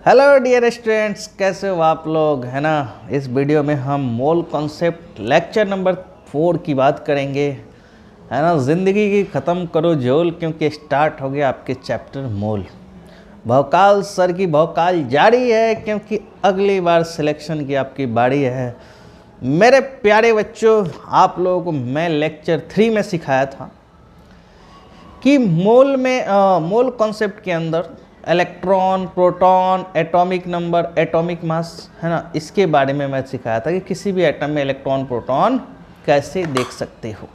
Hello dear students, कैसे हो आप लोग, है ना। इस वीडियो में हम मोल कॉन्सेप्ट लेक्चर नंबर 4 की बात करेंगे, है ना। ज़िंदगी की ख़त्म करो झोल, क्योंकि स्टार्ट हो गया आपके चैप्टर मोल। भौकाल सर की भौकाल जारी है, क्योंकि अगली बार सिलेक्शन की आपकी बारी है। मेरे प्यारे बच्चों, आप लोगों को मैं लेक्चर 3 में सिखाया था कि मोल कॉन्सेप्ट के अंदर electron, proton, atomic number, atomic mass, है ना, इसके बारे में मैं सिखाया था कि किसी भी एटम में इलेक्ट्रॉन, प्रोटॉन कैसे देख सकते हो।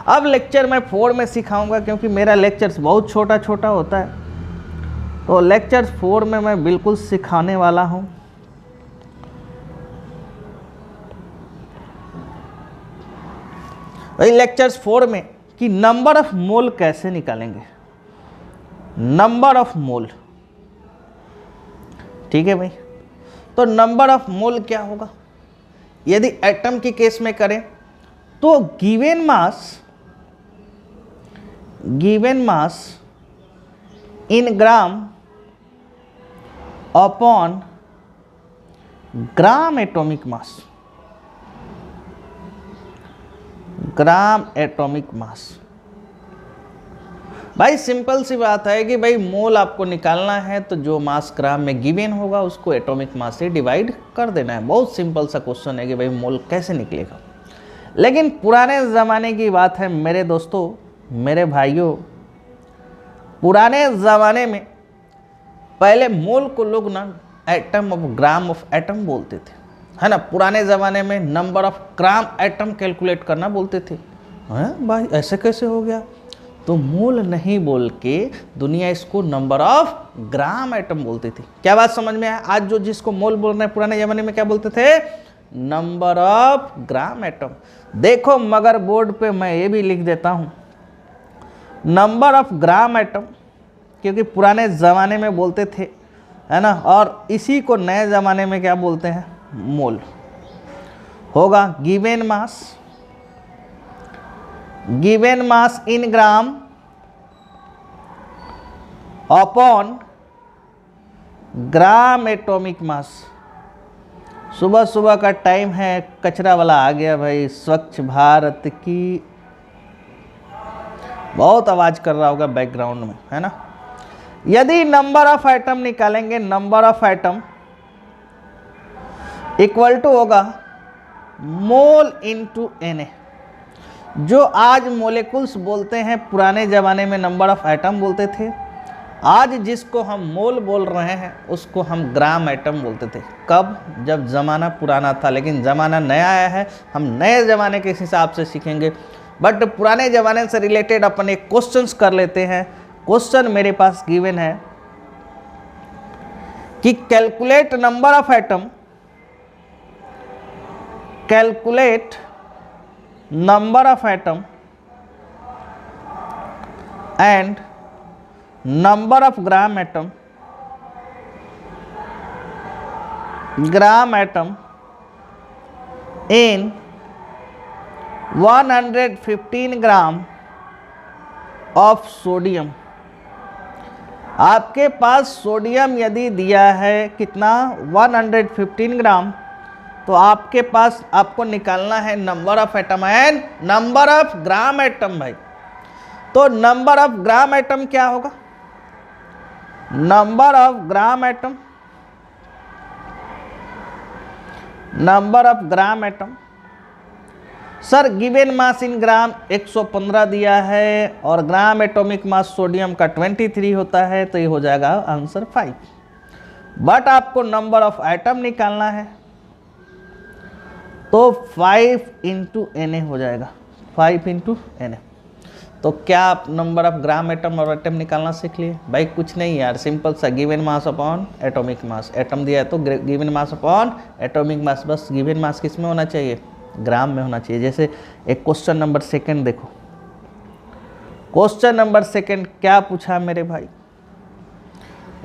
अब लेक्चर मैं 4 में सिखाऊंगा, क्योंकि मेरा लेक्चर्स बहुत छोटा छोटा होता है, तो लेक्चर 4 में मैं बिल्कुल सिखाने वाला हूँ। वही लेक्चर्स 4 में कि नंबर ऑफ मोल कैसे निकालेंगे, नंबर ऑफ मोल। ठीक है भाई। तो नंबर ऑफ मोल क्या होगा, यदि एटम के केस में करें तो given mass in gram upon gram atomic mass, gram atomic mass. भाई सिंपल सी बात है कि भाई मोल आपको निकालना है तो जो मास ग्राम में गिवन होगा उसको एटॉमिक मास से डिवाइड कर देना है। बहुत सिंपल सा क्वेश्चन है कि भाई मोल कैसे निकलेगा। लेकिन पुराने ज़माने की बात है मेरे दोस्तों, मेरे भाइयों, पुराने ज़माने में पहले मोल को लोग ना atom of gram of atom बोलते थे, है ना। पुराने ज़माने में number of gram atom calculate करना बोलते थे। हैं भाई, ऐसे कैसे हो गया? तो मोल नहीं बोल के दुनिया इसको नंबर ऑफ ग्राम एटम बोलती थी। क्या बात समझ में आया? आज जो जिसको मोल बोल रहे हैं, पुराने ज़माने में क्या बोलते थे? Number of gram atom. देखो मगर बोर्ड पे मैं ये भी लिख देता हूँ नंबर ऑफ ग्राम एटम, क्योंकि पुराने ज़माने में बोलते थे, है ना। और इसी को नए ज़माने में क्या बोलते हैं? मोल। होगा given mass in gram upon gram atomic mass. सुबह सुबह का टाइम है, कचरा वाला आ गया भाई। स्वच्छ भारत की बहुत आवाज़ कर रहा होगा बैकग्राउंड में, है ना। यदि नंबर ऑफ एटम निकालेंगे, number of atom equal to होगा मोल इनटू Na। जो आज मोलेकुल्स बोलते हैं, पुराने ज़माने में नंबर ऑफ एटम बोलते थे। आज जिसको हम मोल बोल रहे हैं उसको हम ग्राम एटम बोलते थे। कब? जब ज़माना पुराना था। लेकिन ज़माना नया आया है, हम नए ज़माने के हिसाब से सीखेंगे। बट पुराने ज़माने से रिलेटेड अपन एक क्वेश्चंस कर लेते हैं। क्वेश्चन मेरे पास गिवन है कि calculate number of atom, calculate number of atom and number of gram atom in 115 gram of sodium. आपके पास सोडियम यदि दिया है कितना? 115 ग्राम। तो आपके पास आपको निकालना है number of atom and number of gram atom भाई। तो नंबर ऑफ ग्राम एटम क्या होगा? Number of gram atom, number of gram atom. Sir given mass in gram 115 दिया है और ग्राम एटॉमिक मास सोडियम का 23 होता है, तो ये हो जाएगा आंसर 5। बट आपको नंबर ऑफ एटम निकालना है तो 5 इंटू Na हो जाएगा, 5 इंटू Na। तो क्या आप नंबर ऑफ ग्राम एटम और एटम निकालना सीख लिए? भाई कुछ नहीं यार, सिंपल सा given mass upon atomic mass. Atom दिया है तो given mass upon atomic mass. बस गिवन मास किस में होना चाहिए? ग्राम में होना चाहिए। जैसे एक क्वेश्चन नंबर 2 देखो, क्वेश्चन नंबर 2 क्या पूछा मेरे भाई?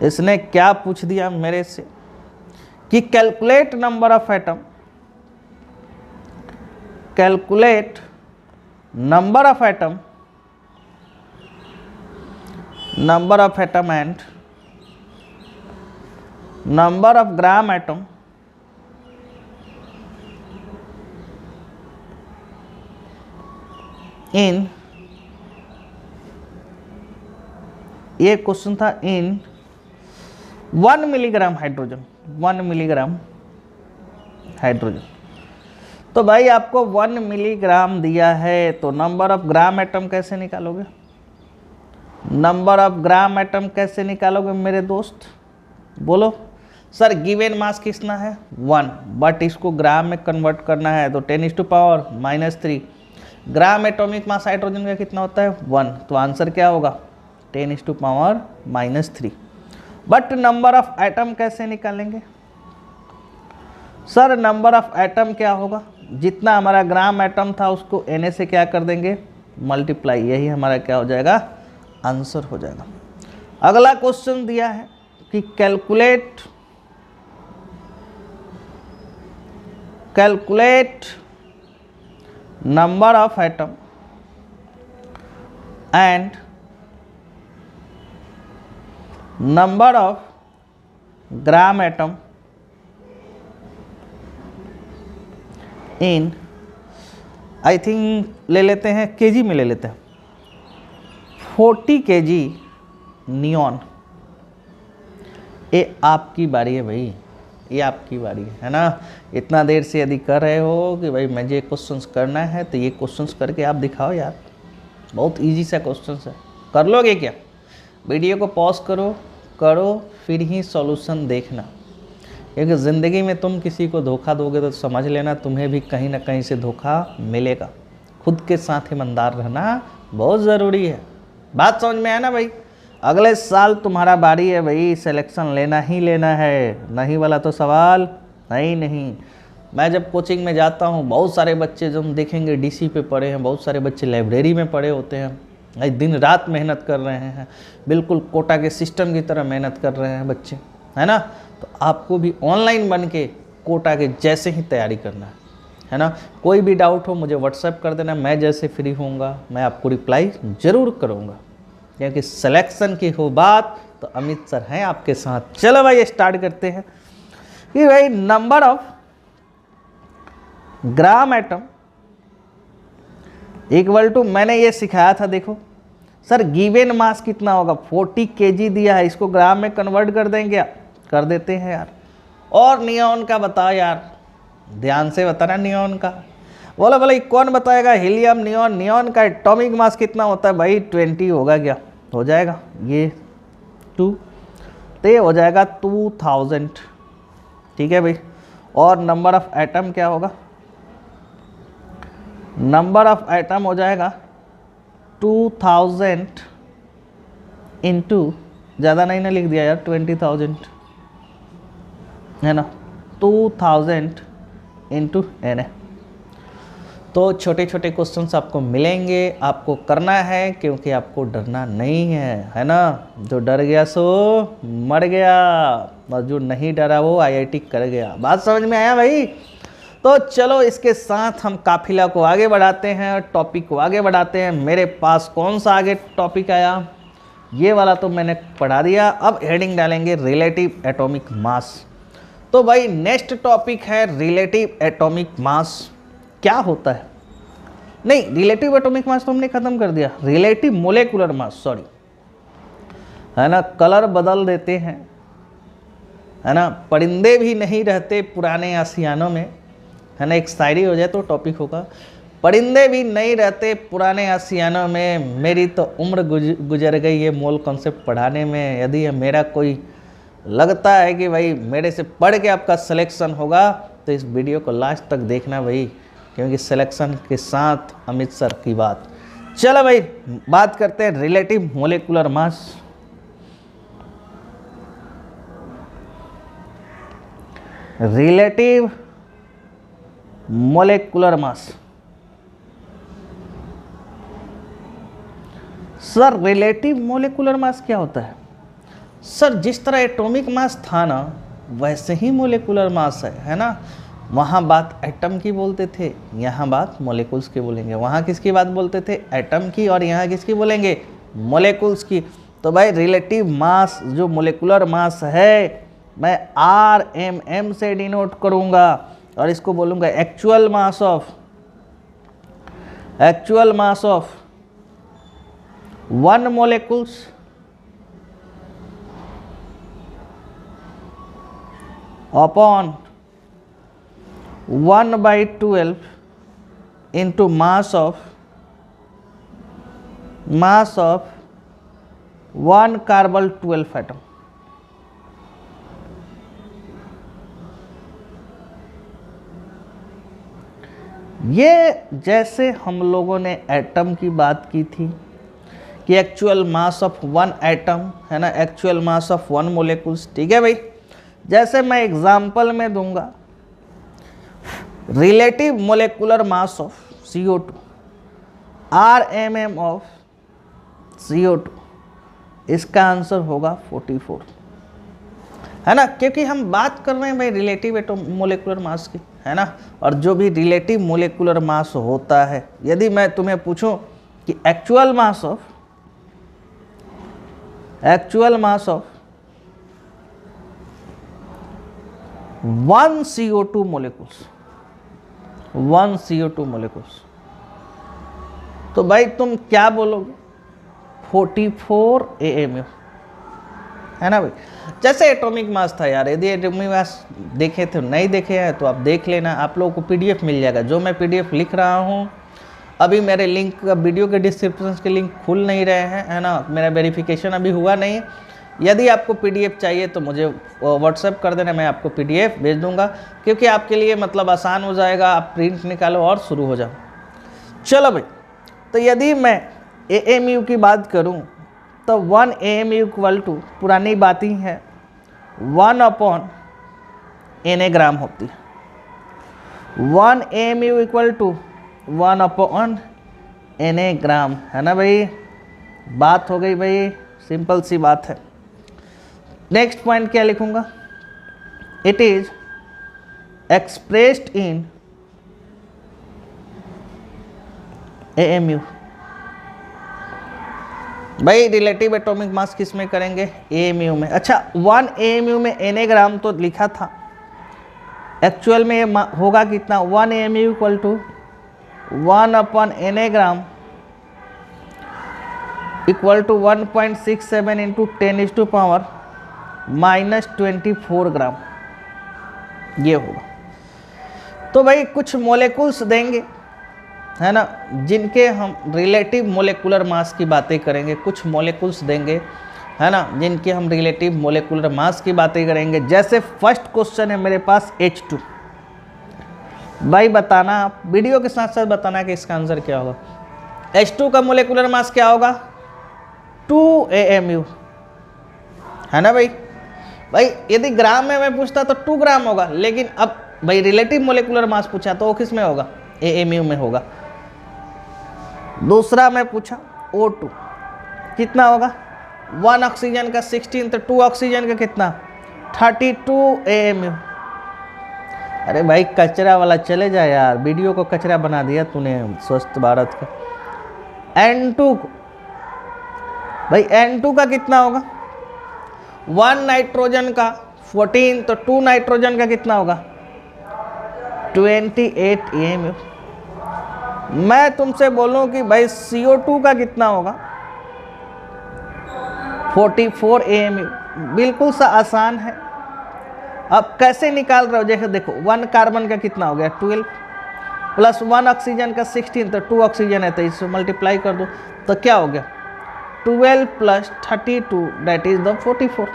इसने क्या पूछ दिया मेरे से कि calculate number of atom, calculate number of atom and number of gram atom in, ये क्वेश्चन था इन 1 मिलीग्राम हाइड्रोजन, 1 मिलीग्राम हाइड्रोजन। तो भाई आपको 1 मिलीग्राम दिया है तो नंबर ऑफ ग्राम एटम कैसे निकालोगे? नंबर ऑफ ग्राम एटम कैसे निकालोगे मेरे दोस्त? बोलो सर। गिवन मास कितना है 1, बट इसको ग्राम में कन्वर्ट करना है तो 10⁻³ ग्राम एटॉमिक मास हाइड्रोजन का कितना होता है 1, तो आंसर क्या होगा 10⁻³ बट नंबर ऑफ एटम कैसे निकालेंगे? सर नंबर ऑफ एटम क्या होगा, जितना हमारा ग्राम एटम था उसको Na से क्या कर देंगे मल्टीप्लाई, यही हमारा क्या हो जाएगा आंसर हो जाएगा। अगला क्वेश्चन दिया है कि calculate number of atom and number of gram atom in, I think ले लेते हैं केजी में ले लेते हैं, 40 kg नियॉन। ये आपकी बारी है भाई, ये आपकी बारी है ना। इतना देर से यदि कर रहे हो कि भाई मुझे क्वेश्चंस करना है तो ये क्वेश्चंस करके आप दिखाओ यार, बहुत इजी सा क्वेश्चंस है। कर लोगे क्या? वीडियो को पॉज करो फिर ही सॉल्यूशन देखना, क्योंकि ज़िंदगी में तुम किसी को धोखा दोगे तो समझ लेना तुम्हें भी कहीं ना कहीं से धोखा मिलेगा। खुद के साथ ईमानदार रहना बहुत ज़रूरी है। बात समझ में आया ना भाई? अगले साल तुम्हारा बारी है भाई, सिलेक्शन लेना ही लेना है, नहीं वाला तो सवाल नहीं। मैं जब कोचिंग में जाता हूँ बहुत सारे बच्चे जो हम देखेंगे डीसी पे पढ़े हैं, बहुत सारे बच्चे लाइब्रेरी में पढ़े होते हैं, दिन रात मेहनत कर रहे हैं, बिल्कुल कोटा के सिस्टम की तरह मेहनत कर रहे हैं बच्चे, है ना। तो आपको भी ऑनलाइन बन के कोटा के जैसे ही तैयारी करना है ना। कोई भी डाउट हो मुझे व्हाट्सएप कर देना, मैं जैसे फ्री होऊंगा मैं आपको रिप्लाई ज़रूर करूंगा, क्योंकि सिलेक्शन की हो बात तो अमित सर हैं आपके साथ। चलो भाई स्टार्ट करते हैं कि भाई number of gram atom equal to, मैंने ये सिखाया था देखो सर, गिवन मास कितना होगा 40 kg दिया है, इसको ग्राम में कन्वर्ट कर देंगे, कर देते हैं यार। और नियॉन का बताओ यार, ध्यान से बताना नियॉन का। बोलो बोलो कौन बताएगा? हीलियम नियॉन, नियॉन का एटॉमिक मास कितना होता है भाई 20 होगा क्या? हो जाएगा ये 2, तो ये हो जाएगा 2000, ठीक है भाई। और नंबर ऑफ एटम क्या होगा? नंबर ऑफ एटम हो जाएगा 2000 इंटू, ज़्यादा नहीं ना लिख दिया यार, 20,000 है ना, 2000 इंटू Na। तो छोटे छोटे क्वेश्चंस आपको मिलेंगे, आपको करना है, क्योंकि आपको डरना नहीं है ना। जो डर गया सो मर गया, और जो नहीं डरा वो IIT कर गया। बात समझ में आया भाई? तो चलो इसके साथ हम काफिला को आगे बढ़ाते हैं, टॉपिक को आगे बढ़ाते हैं। मेरे पास कौन सा आगे टॉपिक आया, ये वाला तो मैंने पढ़ा दिया। अब हेडिंग डालेंगे रिलेटिव एटॉमिक मास। तो भाई नेक्स्ट टॉपिक है रिलेटिव एटॉमिक मास। क्या होता है? नहीं, रिलेटिव एटॉमिक मास तो हमने खत्म कर दिया, रिलेटिव मोलेकुलर मास, सॉरी, है ना। कलर बदल देते हैं, है ना। परिंदे भी नहीं रहते पुराने आसियानों में, है ना। एक शायरी हो जाए तो टॉपिक होगा, परिंदे भी नहीं रहते पुराने आसियानों में, मेरी तो उम्र गुजर गई ये मोल कॉन्सेप्ट पढ़ाने में। यदि मेरा कोई लगता है कि भाई मेरे से पढ़ के आपका सिलेक्शन होगा तो इस वीडियो को लास्ट तक देखना भाई, क्योंकि सिलेक्शन के साथ अमित सर की बात। चलो भाई बात करते हैं relative molecular mass. Relative molecular mass, sir relative molecular mass क्या होता है? सर जिस तरह एटॉमिक मास था ना वैसे ही मोलेकुलर मास है ना। वहाँ बात एटम की बोलते थे, यहाँ बात मोलेकुल्स की बोलेंगे। वहाँ किसकी बात बोलते थे? एटम की, और यहाँ किसकी बोलेंगे? मोलेकुल्स की। तो भाई रिलेटिव मास जो मोलेकुलर मास है मैं RMM से डिनोट करूंगा और इसको बोलूंगा actual mass of 1 molecules upon 1/12 into mass of 1 carbon 12 atom। ये जैसे हम लोगों ने एटम की बात की थी कि एक्चुअल मास ऑफ 1 एटम है ना, एक्चुअल मास ऑफ 1 मोलेकुल्स, ठीक है भाई। जैसे मैं एग्जाम्पल में दूंगा relative molecular mass of CO2, RMM of CO2, इसका आंसर होगा 44, है ना, क्योंकि हम बात कर रहे हैं भाई रिलेटिव मोलेकुलर मास की, है ना। और जो भी रिलेटिव मोलेकुलर मास होता है, यदि मैं तुम्हें पूछूं कि एक्चुअल मास ऑफ 1 CO2 मोलेकुल्स, तो भाई तुम क्या बोलोगे? 44 AMU, है ना भाई। जैसे एटॉमिक मास था यार, यदि एटॉमिक मास देखे थे, नहीं देखे हैं तो आप देख लेना, आप लोगों को PDF मिल जाएगा। जो मैं PDF लिख रहा हूँ अभी, मेरे लिंक का वीडियो के डिस्क्रिप्शन के लिंक खुल नहीं रहे हैं, है ना, मेरा वेरिफिकेशन अभी हुआ नहीं। यदि आपको PDF चाहिए तो मुझे व्हाट्सएप कर देना, मैं आपको PDF भेज दूंगा, क्योंकि आपके लिए मतलब आसान हो जाएगा, आप प्रिंट निकालो और शुरू हो जाओ। चलो भाई, तो यदि मैं AMU की बात करूं तो 1 AMU इक्वल टू, पुरानी बात ही है, 1/Na ग्राम होती है। 1 AMU इक्वल टू 1/Na ग्राम, है ना भाई। बात हो गई भाई, सिंपल सी बात है। नेक्स्ट पॉइंट क्या लिखूंगा? It is expressed in AMU। भाई रिलेटिव एटॉमिक मास किस में करेंगे? AMU में। अच्छा, 1 AMU में Na ग्राम तो लिखा था, एक्चुअल में ये होगा कितना? 1 AMU equal to 1/Na gram equal to 1.67 into 10⁻⁻24 gram, ये होगा। तो भाई कुछ मोलेकुल्स देंगे, है ना, जिनके हम रिलेटिव मोलेकुलर मास की बातें करेंगे। कुछ मोलेकुल्स देंगे, है ना, जिनके हम रिलेटिव मोलेकुलर मास की बातें करेंगे। जैसे फर्स्ट क्वेश्चन है मेरे पास H2। भाई बताना, आप वीडियो के साथ साथ बताना कि इसका आंसर क्या होगा। H2 का मोलेकुलर मास क्या होगा? 2 AMU, है ना भाई। भाई यदि ग्राम में मैं पूछता तो 2 ग्राम होगा, लेकिन अब भाई रिलेटिव मोलेकुलर मास पूछा तो वो किस में होगा? AMU में होगा। दूसरा मैं पूछा O2, कितना होगा? 1 ऑक्सीजन का 16, तो 2 ऑक्सीजन का कितना? 32 AMU। अरे भाई कचरा वाला चले जा यार, वीडियो को कचरा बना दिया तूने स्वच्छ भारत का। N2, भाई N2 का कितना होगा? 1 नाइट्रोजन का 14, तो 2 नाइट्रोजन का कितना होगा? 28 AMU। मैं तुमसे बोलूं कि भाई CO2 का कितना होगा? 44 AMU। बिल्कुल सा आसान है। अब कैसे निकाल रहे हो? जैसे देखो 1 कार्बन का कितना हो गया? 12 प्लस 1 ऑक्सीजन का 16, तो 2 ऑक्सीजन है तो इससे मल्टीप्लाई कर दो, तो क्या हो गया? 12 plus 32 that is the 44।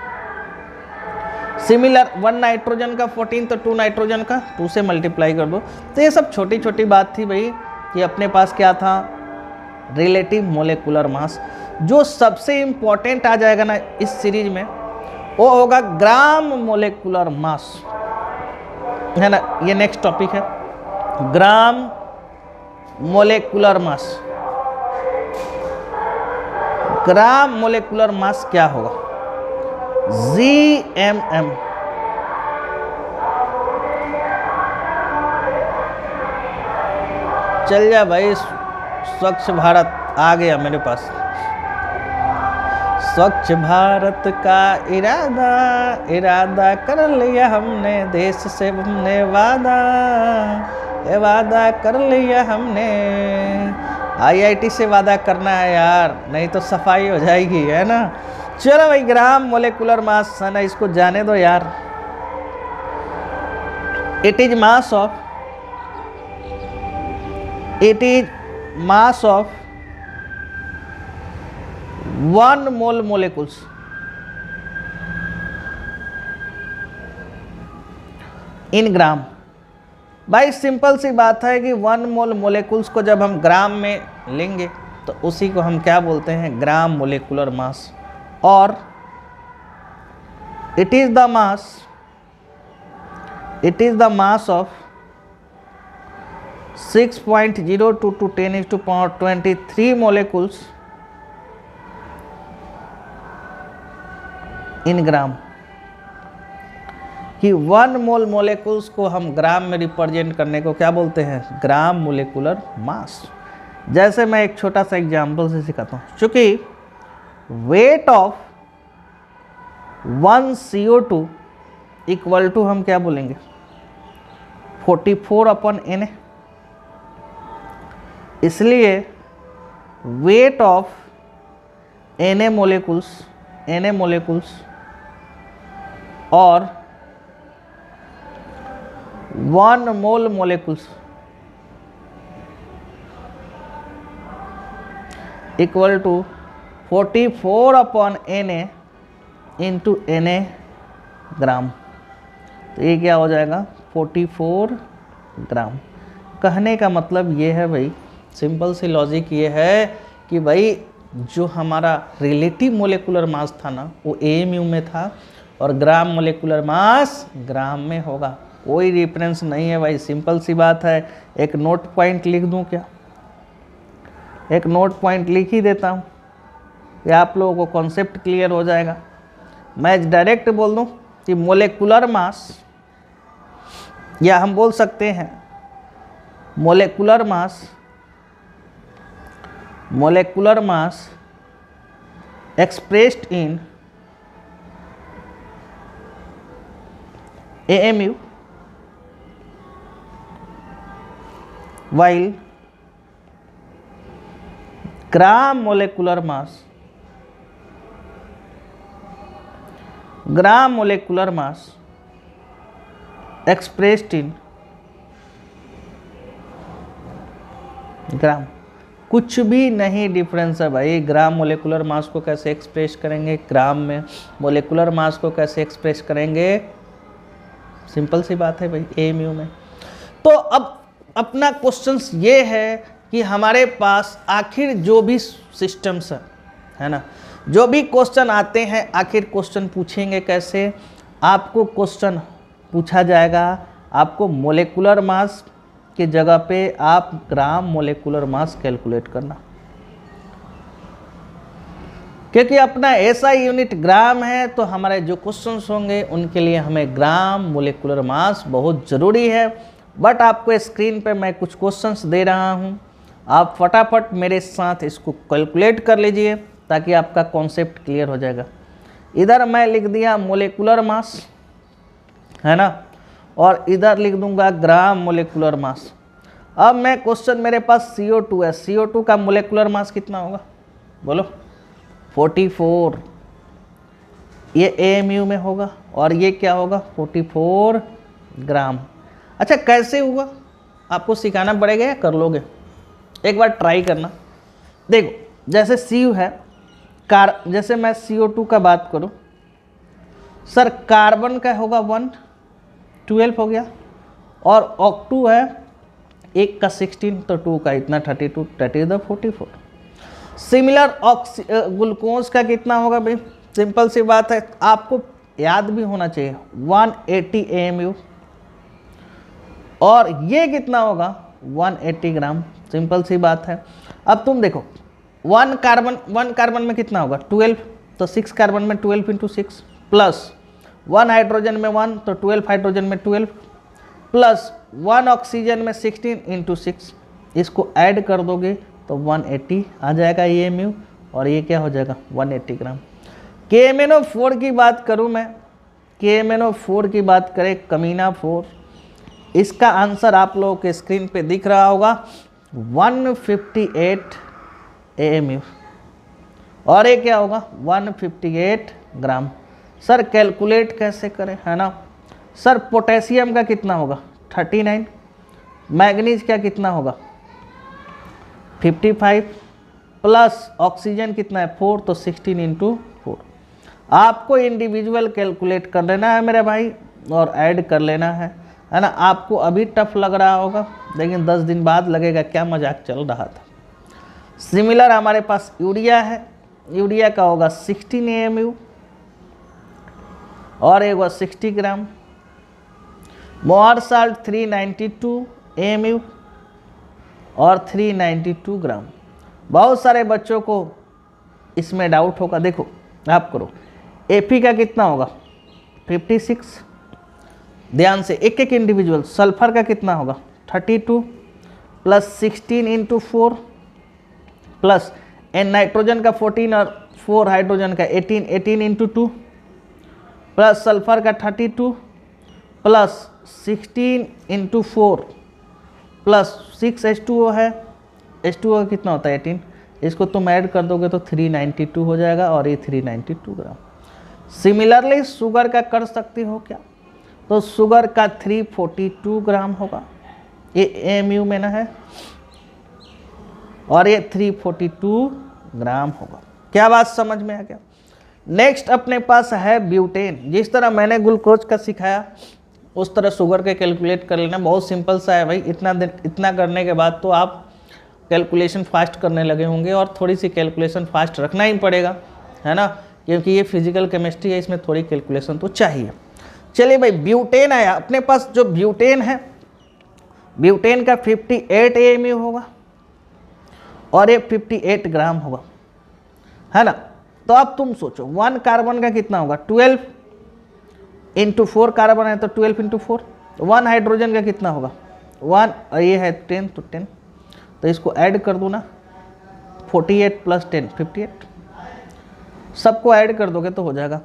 Similar 1 nitrogen का 14, तो 2 नाइट्रोजन का 2 से मल्टीप्लाई कर दो। तो ये सब छोटी छोटी बात थी भाई कि अपने पास क्या था? Relative molecular mass. जो सबसे इम्पोर्टेंट आ जाएगा ना इस सीरीज में, वो होगा ग्राम मोलेकुलर मास, है ना। ये नेक्स्ट टॉपिक है, ग्राम मोलेकुलर मास। ग्राम मोलेकुलर मास क्या होगा? GMM। चल जा भाई, स्वच्छ भारत आ गया मेरे पास। स्वच्छ भारत का इरादा कर लिया हमने, देश से हमने वादा कर लिया हमने। IIT से वादा करना है यार, नहीं तो सफाई हो जाएगी, है ना। चलो भाई, ग्राम मोलेकुलर मास है ना, इसको जाने दो यार। It is mass of 1 mole मोलेकुल्स इन ग्राम। भाई सिंपल सी बात है कि 1 मोल मोलेकुल्स को जब हम ग्राम में लेंगे तो उसी को हम क्या बोलते हैं, ग्राम मोलेकुलर मास। और it is the mass of 6.02 to 10⁻23 मोलेकुल्स इन ग्राम। कि 1 मोल मोलेकुल्स को हम ग्राम में रिप्रेजेंट करने को क्या बोलते हैं, ग्राम मोलेकुलर मास। जैसे मैं एक छोटा सा एग्जांपल से सिखाता हूँ। चूंकि weight of 1 CO2 equal to हम क्या बोलेंगे, 44/Na। इसलिए वेट ऑफ Na मोलेकुल्स और 1 mole molecules equal to 44/Na into Na gram. तो ये क्या हो जाएगा, 44 ग्राम। कहने का मतलब ये है भाई, सिंपल सी लॉजिक ये है कि भाई जो हमारा रिलेटिव मोलेकुलर मास था ना, वो AMU में था और ग्राम मोलेकुलर मास ग्राम में होगा। कोई रेफरेंस नहीं है भाई, सिंपल सी बात है। एक नोट पॉइंट लिख दूं क्या, एक नोट पॉइंट लिख ही देता हूं, या आप लोगों को कॉन्सेप्ट क्लियर हो जाएगा। मैं डायरेक्ट बोल दूं कि मोलेकुलर मास, या हम बोल सकते हैं molecular mass expressed in AMU while gram molecular mass expressed in gram. कुछ भी नहीं डिफरेंस है भाई। ग्राम मोलेकुलर मास को कैसे एक्सप्रेस करेंगे ग्राम में, मोलेकुलर मास को कैसे एक्सप्रेस करेंगे, सिंपल सी बात है भाई, AMU में। तो अब अपना क्वेश्चंस ये है कि हमारे पास आखिर जो भी सिस्टम्स है ना, जो भी क्वेश्चन आते हैं, आखिर क्वेश्चन पूछेंगे कैसे, आपको क्वेश्चन पूछा जाएगा, आपको मोलेकुलर मास की जगह पे आप ग्राम मोलेकुलर मास कैलकुलेट करना, क्योंकि अपना SI यूनिट ग्राम है। तो हमारे जो क्वेश्चंस होंगे उनके लिए हमें ग्राम मोलेकुलर मास बहुत ज़रूरी है। बट आपको स्क्रीन पे मैं कुछ क्वेश्चंस दे रहा हूं, आप फटाफट मेरे साथ इसको कैलकुलेट कर लीजिए ताकि आपका कॉन्सेप्ट क्लियर हो जाएगा। इधर मैं लिख दिया मोलेकुलर मास, है ना, और इधर लिख दूंगा ग्राम मोलेकुलर मास। अब मैं क्वेश्चन, मेरे पास CO2 है, CO2 का मोलेकुलर मास कितना होगा बोलो, 44। ये AMU में होगा और ये क्या होगा, 44 ग्राम। अच्छा कैसे हुआ, आपको सिखाना पड़ेगा या कर लोगे, एक बार ट्राई करना। देखो जैसे Cu है, जैसे मैं CO2 का बात करूं, सर कार्बन का होगा 1, 12 हो गया, और ऑक्टू है, एक का 16 तो 2 का इतना 32, that is the 44। Similar glucose का कितना होगा भाई, सिंपल सी बात है, आपको याद भी होना चाहिए 180 AMU, और ये कितना होगा 180 ग्राम, सिंपल सी बात है। अब तुम देखो 1 कार्बन में कितना होगा 12, तो 6 कार्बन में 12 × 6 प्लस 1 हाइड्रोजन में 1 तो 12 हाइड्रोजन में 12 प्लस 1 ऑक्सीजन में 16 × 6, इसको ऐड कर दोगे तो 180 आ जाएगा AMU, और ये क्या हो जाएगा 180 ग्राम। KMnO4 की बात करूं मैं, KMnO4 की बात करें, कमीना 4, इसका आंसर आप लोगों के स्क्रीन पे दिख रहा होगा 158 AMU, और ये क्या होगा 158 ग्राम। सर कैलकुलेट कैसे करें, है ना सर। पोटेशियम का कितना होगा 39, मैग्नीज का कितना होगा 55, प्लस ऑक्सीजन कितना है 4, तो 16 × 4। आपको इंडिविजुअल कैलकुलेट कर लेना है मेरे भाई और ऐड कर लेना है ना। आपको अभी टफ लग रहा होगा लेकिन 10 दिन बाद लगेगा, क्या मजाक चल रहा था। सिमिलर हमारे पास यूरिया है, यूरिया का होगा 16 AMU और एक 60 ग्राम। मोअर साल्ट 392 AMU और 392 ग्राम। बहुत सारे बच्चों को इसमें डाउट होगा, देखो आप करो। Fe का कितना होगा 56, ध्यान से एक एक इंडिविजुअल। सल्फर का कितना होगा 32 प्लस 16 × 4 प्लस एन नाइट्रोजन का 14 और 4 हाइड्रोजन का 18, 18 × 2 प्लस सल्फर का 32 प्लस 16 × 4 प्लस 6 H2O है, H2O का कितना होता है 18, इसको तुम ऐड कर दोगे तो 392 हो जाएगा और ये 392 ग्राम। सिमिलरली शुगर का कर सकते हो क्या, तो शुगर का 342 ग्राम होगा, ये AMU में ना है, और ये 342 ग्राम होगा। क्या बात समझ में आ गया। नेक्स्ट अपने पास है ब्यूटेन। जिस तरह मैंने ग्लूकोज का सिखाया उस तरह शुगर के कैलकुलेट कर लेना, बहुत सिंपल सा है भाई। इतना करने के बाद तो आप कैलकुलेशन फास्ट करने लगे होंगे, और थोड़ी सी कैलकुलेशन फास्ट रखना ही पड़ेगा, है ना, क्योंकि ये फिजिकल केमिस्ट्री है, इसमें थोड़ी कैलकुलेशन तो चाहिए। चलिए भाई, ब्यूटेन आया अपने पास। जो ब्यूटेन है, ब्यूटेन का 58 AMU होगा और ये 58 ग्राम होगा, है ना। तो अब तुम सोचो 1 कार्बन का कितना होगा 12 × 4 कार्बन है तो 12 × 4। 1 हाइड्रोजन का कितना होगा 1, और ये है 10 तो 10, तो इसको ऐड कर दो ना, 48 प्लस 10 58, सबको ऐड कर दोगे तो हो जाएगा।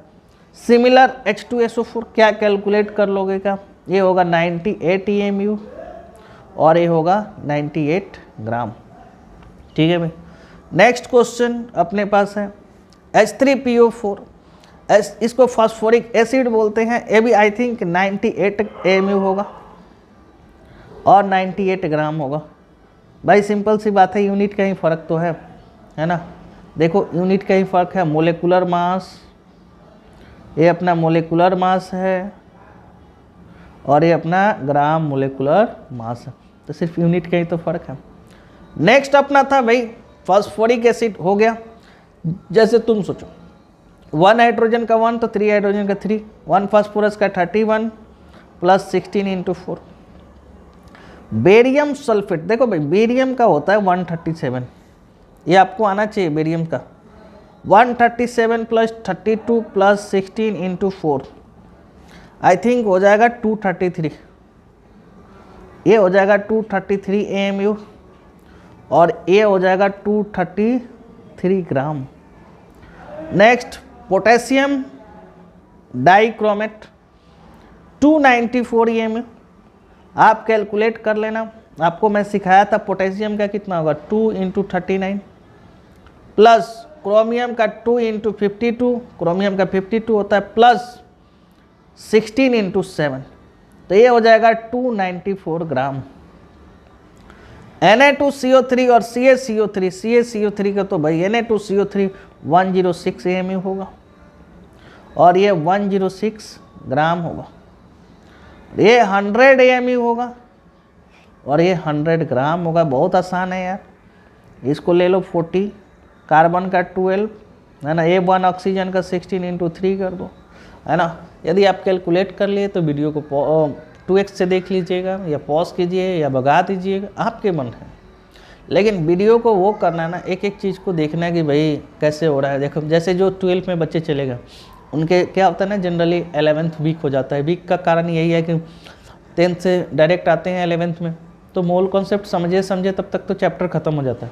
सिमिलर H2SO4 क्या कैलकुलेट कर लोगे क्या, ये होगा 98 AMU और ये होगा 98 ग्राम। ठीक है भाई। नेक्स्ट क्वेश्चन अपने पास है H3PO4, इसको फास्फोरिक एसिड बोलते हैं। ये भी आई थिंक 98 AMU होगा और 98 ग्राम होगा। भाई सिंपल सी बात है, यूनिट का ही फ़र्क तो है ना। देखो यूनिट का ही फ़र्क है, मोलेकुलर मास, ये अपना मोलेकुलर मास है और ये अपना ग्राम मोलेकुलर मास है, तो सिर्फ यूनिट का ही तो फ़र्क है। नेक्स्ट अपना था भाई फास्फोरिक एसिड हो गया। जैसे तुम सोचो 1 हाइड्रोजन का 1 तो 3 हाइड्रोजन का 3, 1 फास्फोरस का 31 प्लस 16 × 4। बेरियम सल्फेट, देखो भाई बेरियम का होता है 137, ये आपको आना चाहिए बेरियम का। 137 प्लस 32 प्लस 16 × 4 आई थिंक हो जाएगा 233, ये हो जाएगा 233 AMU और ये हो जाएगा 233 ग्राम। नेक्स्ट पोटेशियम डाइक्रोमेट 294 AMU, आप कैलकुलेट कर लेना। आपको मैं सिखाया था पोटेशियम का कितना होगा 2 × 39 प्लस क्रोमियम का 2 × 52, क्रोमियम का 52 होता है, प्लस 16 × 7, तो ये हो जाएगा 294 ग्राम। Na2CO3 और CaCO3 का तो भाई Na2CO3 106 AMU होगा और ये 106 ग्राम होगा। ये 100 AMU होगा और ये 100 ग्राम होगा। बहुत आसान है यार, इसको ले लो 40, कार्बन का 12, है ना, ये 1 ऑक्सीजन का 16 × 3 कर दो, है ना। यदि आप कैलकुलेट कर लिए तो वीडियो को 2x से देख लीजिएगा या पॉज कीजिए या भगा दीजिएगा, आपके मन है। लेकिन वीडियो को वो करना है ना, एक एक चीज़ को देखना है कि भाई कैसे हो रहा है। देखो जैसे जो 12th में बच्चे चले गए, उनके क्या होता है ना, जनरली 11th वीक हो जाता है। वीक का कारण यही है कि 10th से डायरेक्ट आते हैं 11th में, तो मोल कॉन्सेप्ट समझे तब तक तो चैप्टर ख़त्म हो जाता है।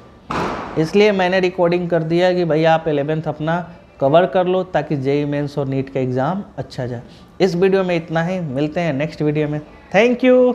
इसलिए मैंने रिकॉर्डिंग कर दिया कि भाई आप 11th अपना कवर कर लो ताकि जेईई मेंस और नीट का एग्ज़ाम अच्छा जाए। इस वीडियो में इतना ही, मिलते हैं नेक्स्ट वीडियो में। Thank you.